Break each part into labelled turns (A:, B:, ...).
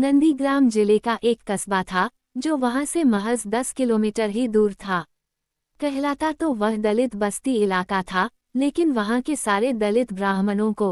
A: नंदीग्राम जिले का एक कस्बा था जो वहां से महज 10 किलोमीटर ही दूर था। कहलाता तो वह दलित बस्ती इलाका था, लेकिन वहां के सारे दलित ब्राह्मणों को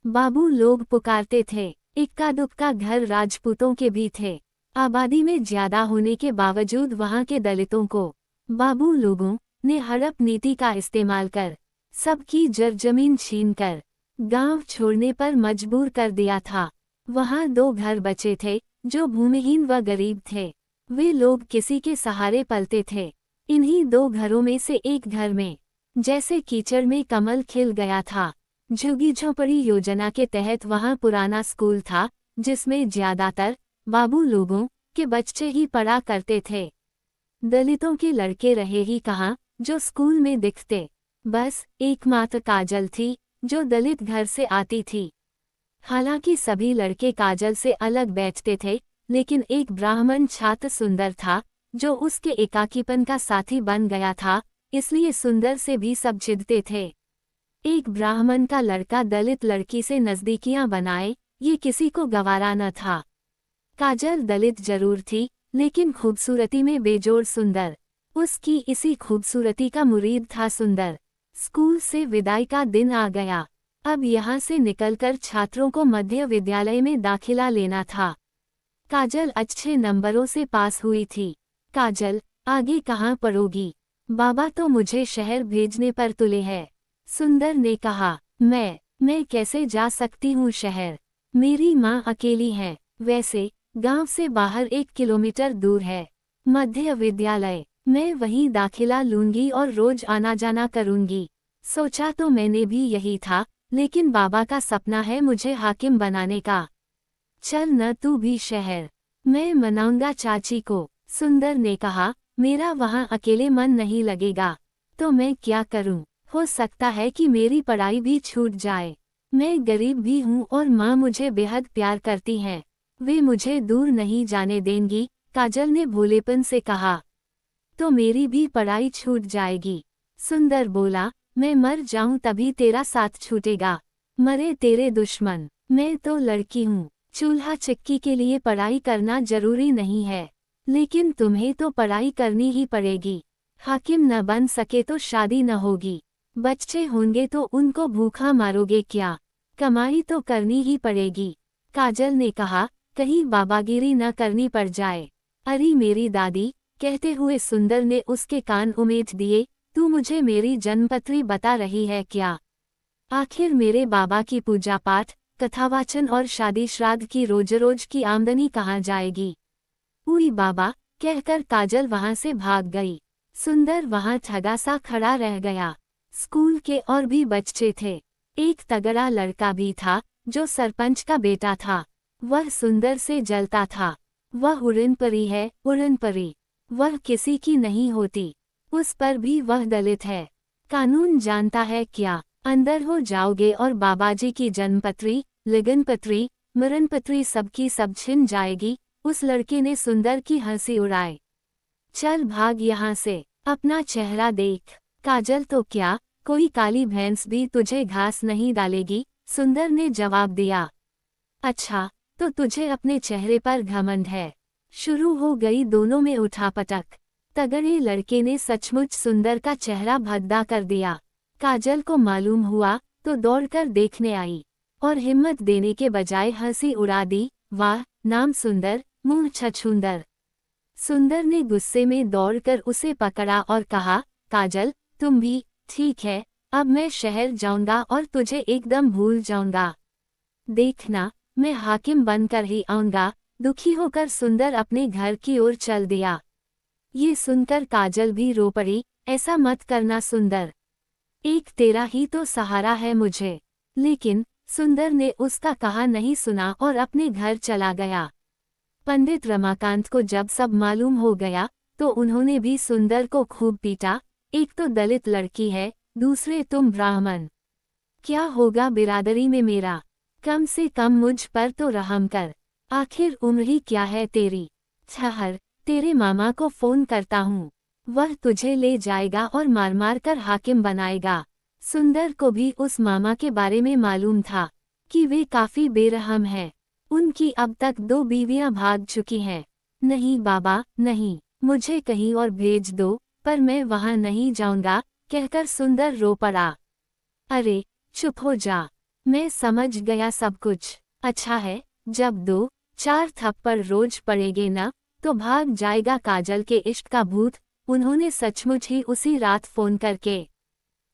A: बाबू लोग पुकारते थे। इक्का दुक्का घर राजपूतों के भी थे। आबादी में ज्यादा होने के बावजूद वहां के दलितों को बाबू लोगों ने हड़प नीति का इस्तेमाल कर सबकी जमीन छीनकर गांव छोड़ने पर मजबूर कर दिया था। वहां 2 घर बचे थे जो भूमिहीन व गरीब थे। वे लोग किसी के सहारे पलते थे। इन्हीं 2 घरों में से एक घर में जैसे कीचड़ में कमल खिल गया था। झुग्गी झोंपड़ी योजना के तहत वहां पुराना स्कूल था जिसमें ज्यादातर बाबू लोगों के बच्चे ही पढ़ा करते थे। दलितों के लड़के रहे ही कहाँ जो स्कूल में दिखते। बस एकमात्र काजल थी जो दलित घर से आती थी। हालांकि सभी लड़के काजल से अलग बैठते थे, लेकिन एक ब्राह्मण छात्र सुंदर था जो उसके एकाकीपन का साथी बन गया था, इसलिए सुंदर से भी सब चिढ़ते थे। एक ब्राह्मण का लड़का दलित लड़की से नजदीकियां बनाए, ये किसी को गवारा न था। काजल दलित जरूर थी, लेकिन खूबसूरती में बेजोड़ सुंदर। उसकी इसी खूबसूरती का मुरीद था सुंदर। स्कूल से विदाई का दिन आ गया। अब यहाँ से निकलकर छात्रों को मध्य विद्यालय में दाखिला लेना था। काजल अच्छे नंबरों से पास हुई थी। काजल, आगे कहाँ पढ़ोगी? बाबा तो मुझे शहर भेजने पर तुले हैं। सुंदर ने कहा, मैं कैसे जा सकती हूँ शहर? मेरी माँ अकेली है। वैसे गांव से बाहर 1 किलोमीटर दूर है मध्य विद्यालय। मैं वहीं दाखिला लूंगी और रोज आना जाना करूंगी। सोचा तो मैंने भी यही था, लेकिन बाबा का सपना है मुझे हाकिम बनाने का। चल न तू भी शहर, मैं मनाऊंगा चाची को। सुंदर ने कहा, मेरा वहाँ अकेले मन नहीं लगेगा, तो मैं क्या करूँ? हो सकता है कि मेरी पढ़ाई भी छूट जाए। मैं गरीब भी हूँ और माँ मुझे बेहद प्यार करती हैं। वे मुझे दूर नहीं जाने देंगी, काजल ने भोलेपन से कहा। तो मेरी भी पढ़ाई छूट जाएगी। सुंदर बोला, मैं मर जाऊं तभी तेरा साथ छूटेगा। मरे तेरे दुश्मन। मैं तो लड़की हूँ, चूल्हा चक्की के लिए पढ़ाई करना जरूरी नहीं है, लेकिन तुम्हें तो पढ़ाई करनी ही पड़ेगी। हाकिम न बन सके तो शादी न होगी, बच्चे होंगे तो उनको भूखा मारोगे क्या? कमाई तो करनी ही पड़ेगी। काजल ने कहा, कहीं बाबागिरी न करनी पड़ जाए। अरे मेरी दादी, कहते हुए सुंदर ने उसके कान उमेट दिए, तू मुझे मेरी जन्मपत्री बता रही है क्या? आखिर मेरे बाबा की पूजा पाठ, कथावाचन और शादी श्राद्ध की रोज रोज की आमदनी कहाँ जाएगी? उई बाबा, कहकर काजल वहां से भाग गई। सुंदर वहां ठगा सा खड़ा रह गया। स्कूल के और भी बच्चे थे। एक तगड़ा लड़का भी था जो सरपंच का बेटा था। वह सुंदर से जलता था। वह उड़न परी है, उड़न परी। वह किसी की नहीं होती, उस पर भी वह दलित है। कानून जानता है क्या? अंदर हो जाओगे और बाबाजी की जन्मपत्री, लिगनपत्री, मरणपत्री सबकी सब छिन जाएगी। उस लड़के ने सुंदर की हंसी उड़ाई। चल भाग यहाँ से, अपना चेहरा देख। काजल, तो क्या कोई काली भैंस भी तुझे घास नहीं डालेगी? सुंदर ने जवाब दिया। अच्छा, तो तुझे अपने चेहरे पर घमंड है। शुरू हो गई दोनों में उठापटक। तगड़े लड़के ने सचमुच सुंदर का चेहरा भद्दा कर दिया। काजल को मालूम हुआ तो दौड़कर देखने आई और हिम्मत देने के बजाय हंसी उड़ा दी। वाह, नाम सुंदर, मुंह छछूंदर। सुंदर ने गुस्से में दौड़कर उसे पकड़ा और कहा, काजल, तुम भी? ठीक है, अब मैं शहर जाऊंगा और तुझे एकदम भूल जाऊंगा। देखना, मैं हाकिम बनकर ही आऊंगा। दुखी होकर सुंदर अपने घर की ओर चल दिया। ये सुनकर काजल भी रो पड़ी। ऐसा मत करना सुंदर, एक तेरा ही तो सहारा है मुझे। लेकिन सुंदर ने उसका कहा नहीं सुना और अपने घर चला गया। पंडित रमाकांत को जब सब मालूम हो गया तो उन्होंने भी सुंदर को खूब पीटा। एक तो दलित लड़की है, दूसरे तुम ब्राह्मण। क्या होगा बिरादरी में मेरा? कम से कम मुझ पर तो रहम कर। आखिर उम्र ही क्या है तेरी? ठहर, तेरे मामा को फोन करता हूँ, वह तुझे ले जाएगा और मार मार कर हाकिम बनाएगा। सुंदर को भी उस मामा के बारे में मालूम था कि वे काफी बेरहम हैं। उनकी अब तक 2 बीवियां भाग चुकी हैं। नहीं बाबा, नहीं, मुझे कहीं और भेज दो, पर मैं वहां नहीं जाऊंगा, कहकर सुंदर रो पड़ा। अरे, चुप हो जा, मैं समझ गया सब कुछ। अच्छा है, जब 2-4 थप्पड़ रोज पड़ेगे न, तो भाग जाएगा काजल के इश्क का भूत। उन्होंने सचमुच ही उसी रात फोन करके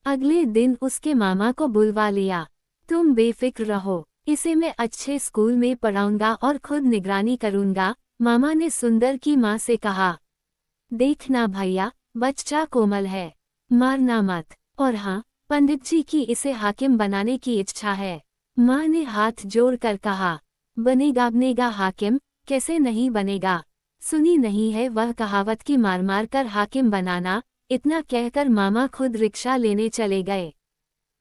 A: अगले दिन उसके मामा को बुलवा लिया। तुम बेफिक्र रहो, इसे मैं अच्छे स्कूल में पढ़ाऊंगा और खुद निगरानी करूंगा, मामा ने सुंदर की माँ से कहा। देखना भैया, बच्चा कोमल है, मारना मत। और हाँ, पंडित जी की इसे हाकिम बनाने की इच्छा है। माँ ने हाथ जोड़कर कहा। बनेगा हाकिम, कैसे नहीं बनेगा। सुनी नहीं है वह कहावत की मार मार कर हाकिम बनाना। इतना कहकर मामा खुद रिक्शा लेने चले गए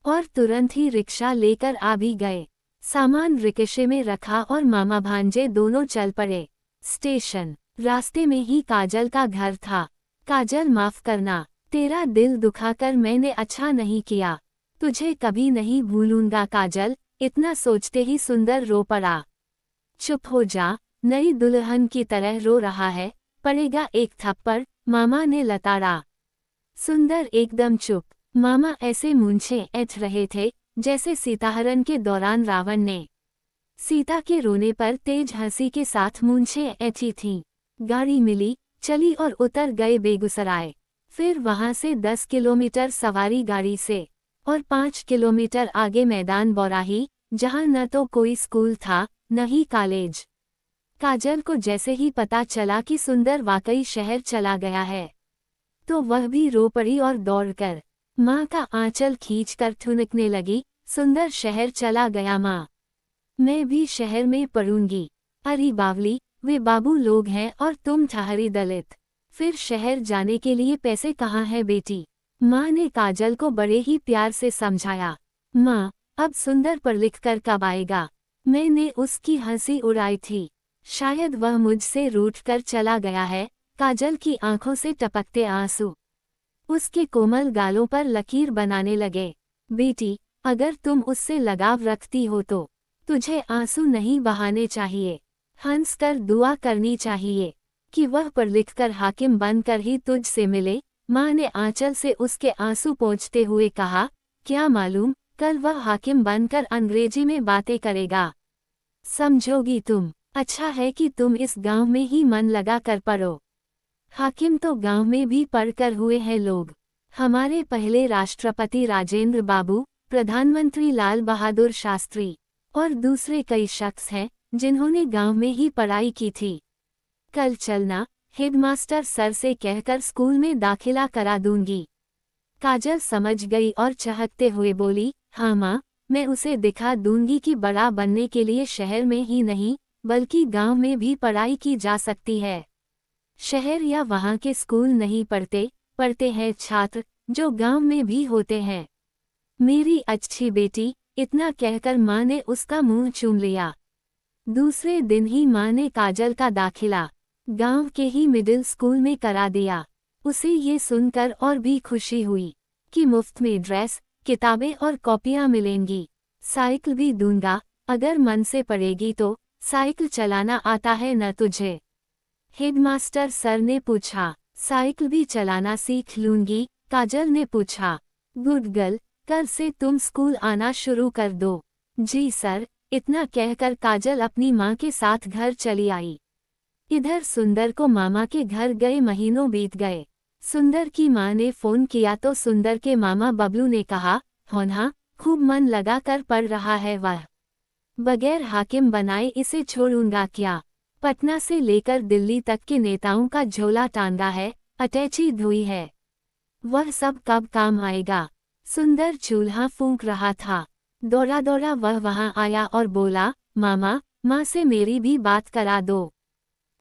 A: और तुरंत ही रिक्शा लेकर आ भी गए। सामान रिक्शे में रखा और मामा भांजे दोनों चल पड़े। स्टेशन। रास्ते में ही काजल का घर था। काजल, माफ करना, तेरा दिल दुखाकर मैंने अच्छा नहीं किया। तुझे कभी नहीं भूलूंगा काजल। इतना सोचते ही सुंदर रो पड़ा। चुप हो जा, नई दुल्हन की तरह रो रहा है, पड़ेगा एक थप्पड़, मामा ने लताड़ा। सुंदर एकदम चुप। मामा ऐसे मूंछें ऐंठ रहे थे जैसे सीताहरण के दौरान रावण ने सीता के रोने पर तेज हंसी के साथ मूंछें ऐंठी थीं। गाड़ी मिली, चली और उतर गए बेगूसराय। फिर वहां से 10 किलोमीटर सवारी गाड़ी से और 5 किलोमीटर आगे मैदान बौराही, जहां न तो कोई स्कूल था न ही कॉलेज। काजल को जैसे ही पता चला कि सुंदर वाकई शहर चला गया है, तो वह भी रो पड़ी और दौड़कर माँ का आंचल खींचकर ठुनकने लगी। सुंदर शहर चला गया। माँ, मैं भी शहर में पढ़ूंगी। अरे बावली, वे बाबू लोग हैं और तुम ठहरी दलित। फिर शहर जाने के लिए पैसे कहाँ हैं बेटी। माँ ने काजल को बड़े ही प्यार से समझाया। माँ, अब सुंदर पर लिखकर कब आएगा। मैंने उसकी हंसी उड़ाई थी, शायद वह मुझसे रूठकर चला गया है। काजल की आंखों से टपकते आंसू उसके कोमल गालों पर लकीर बनाने लगे। बेटी, अगर तुम उससे लगाव रखती हो तो तुझे आंसू नहीं बहाने चाहिए, हंसकर दुआ करनी चाहिए कि वह पर लिखकर हाकिम बनकर ही तुझसे मिले। माँ ने आंचल से उसके आंसू पोंछते हुए कहा। क्या मालूम, कल वह हाकिम बनकर अंग्रेजी में बातें करेगा। समझोगी तुम। अच्छा है कि तुम इस गांव में ही मन लगा कर पढ़ो। हाकिम तो गांव में भी पढ़कर हुए हैं लोग। हमारे पहले राष्ट्रपति राजेंद्र बाबू, प्रधानमंत्री लाल बहादुर शास्त्री और दूसरे कई शख्स हैं जिन्होंने गांव में ही पढ़ाई की थी। कल चलना, हेडमास्टर सर से कहकर स्कूल में दाखिला करा दूंगी। काजल समझ गई और चहकते हुए बोली, हाँ माँ, मैं उसे दिखा दूंगी कि बड़ा बनने के लिए शहर में ही नहीं बल्कि गांव में भी पढ़ाई की जा सकती है। शहर या वहाँ के स्कूल नहीं पढ़ते हैं छात्र जो गांव में भी होते हैं। मेरी अच्छी बेटी, इतना कहकर माँ ने उसका मुंह चूम लिया। दूसरे दिन ही माँ ने काजल का दाखिला गांव के ही मिडिल स्कूल में करा दिया। उसे ये सुनकर और भी खुशी हुई कि मुफ्त में ड्रेस, किताबें और कॉपियाँ मिलेंगी। साइकिल भी दूंगा, अगर मन से पढ़ेगी तो। साइकिल चलाना आता है न तुझे? हेडमास्टर सर ने पूछा। साइकिल भी चलाना सीख लूंगी, काजल ने पूछा। गुड गर्ल, कल से तुम स्कूल आना शुरू कर दो। जी सर। इतना कहकर काजल अपनी माँ के साथ घर चली आई। इधर सुंदर को मामा के घर गए महीनों बीत गए। सुंदर की माँ ने फोन किया तो सुंदर के मामा बबलू ने कहा, होना, खूब मन लगा कर पढ़ रहा है वह। बगैर हाकिम बनाए इसे छोड़ूंगा क्या। पटना से लेकर दिल्ली तक के नेताओं का झोला टांगा है, अटैची धुई है। वह सब कब काम आएगा। सुंदर चूल्हा फूंक रहा था। दौड़ा दौड़ा वह वहां आया और बोला, मामा, माँ से मेरी भी बात करा दो।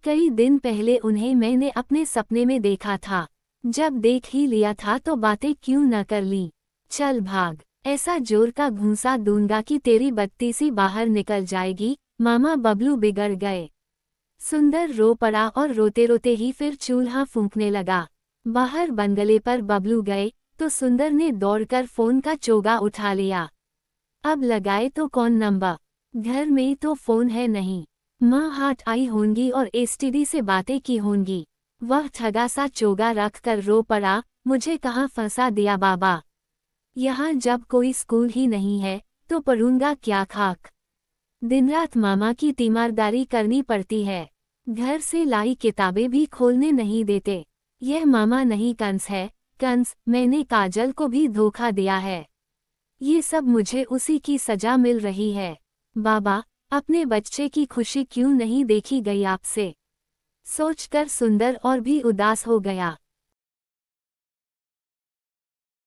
A: कई दिन पहले उन्हें मैंने अपने सपने में देखा था। जब देख ही लिया था तो बातें क्यों न कर ली। चल भाग, ऐसा जोर का घूंसा दूंगा कि तेरी बत्ती सी बाहर निकल जाएगी। मामा बबलू बिगड़ गए। सुंदर रो पड़ा और रोते रोते ही फिर चूल्हा फूंकने लगा। बाहर बंगले पर बबलू गए तो सुंदर ने दौड़कर फोन का चोगा उठा लिया। अब लगाए तो कौन नंबर। घर में तो फोन है नहीं। माँ हाथ आई होंगी और एसटीडी से बातें की होंगी। वह ठगा सा चोगा रख कर रो पड़ा, मुझे कहाँ फंसा दिया बाबा। यहाँ जब कोई स्कूल ही नहीं है तो पढ़ूंगा क्या खाक। दिन रात मामा की तीमारदारी करनी पड़ती है। घर से लाई किताबें भी खोलने नहीं देते। यह मामा नहीं कंस है, कंस मैंने काजल को भी धोखा दिया है। ये सब मुझे उसी की सजा मिल रही है। बाबा, अपने बच्चे की खुशी क्यों नहीं देखी गई आपसे? सोचकर सुंदर और भी उदास हो गया।